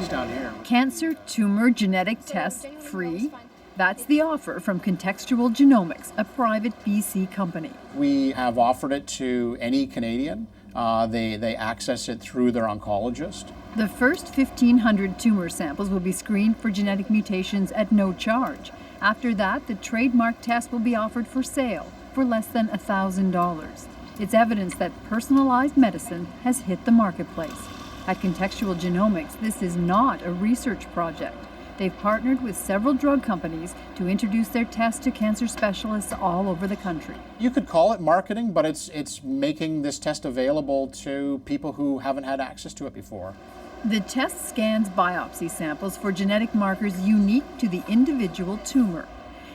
these down here. Cancer tumor genetic test free. That's the offer from Contextual Genomics, a private BC company. We have offered it to any Canadian. They access it through their oncologist. The first 1,500 tumor samples will be screened for genetic mutations at no charge. After that, the trademark test will be offered for sale for less than $1,000. It's evidence that personalized medicine has hit the marketplace. At Contextual Genomics, this is not a research project. They've partnered with several drug companies to introduce their test to cancer specialists all over the country. You could call it marketing, but it's making this test available to people who haven't had access to it before. The test scans biopsy samples for genetic markers unique to the individual tumor.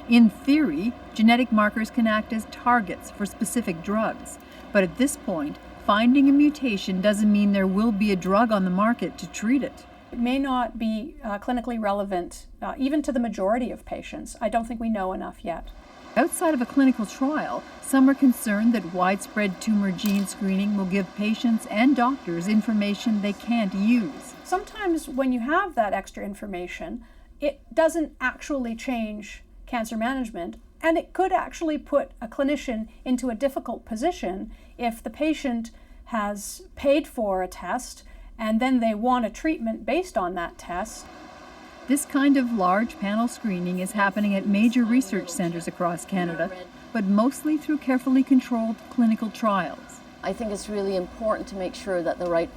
In theory, genetic markers can act as targets for specific drugs. But at this point, finding a mutation doesn't mean there will be a drug on the market to treat it. It may not be clinically relevant even to the majority of patients. I don't think we know enough yet. Outside of a clinical trial, some are concerned that widespread tumor gene screening will give patients and doctors information they can't use. Sometimes when you have that extra information, it doesn't actually change cancer management, and it could actually put a clinician into a difficult position if the patient has paid for a test and then they want a treatment based on that test. This kind of large panel screening is happening at major research centers across Canada, but mostly through carefully controlled clinical trials. I think it's really important to make sure that the right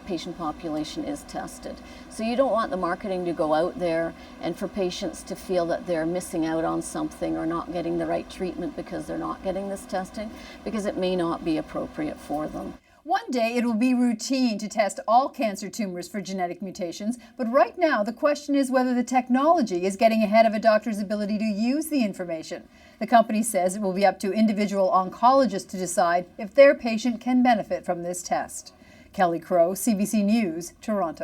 patient population is tested. So you don't want the marketing to go out there and for patients to feel that they're missing out on something or not getting the right treatment because they're not getting this testing, because it may not be appropriate for them. One day it will be routine to test all cancer tumors for genetic mutations, but right now the question is whether the technology is getting ahead of a doctor's ability to use the information. The company says it will be up to individual oncologists to decide if their patient can benefit from this test. Kelly Crow, CBC News, Toronto.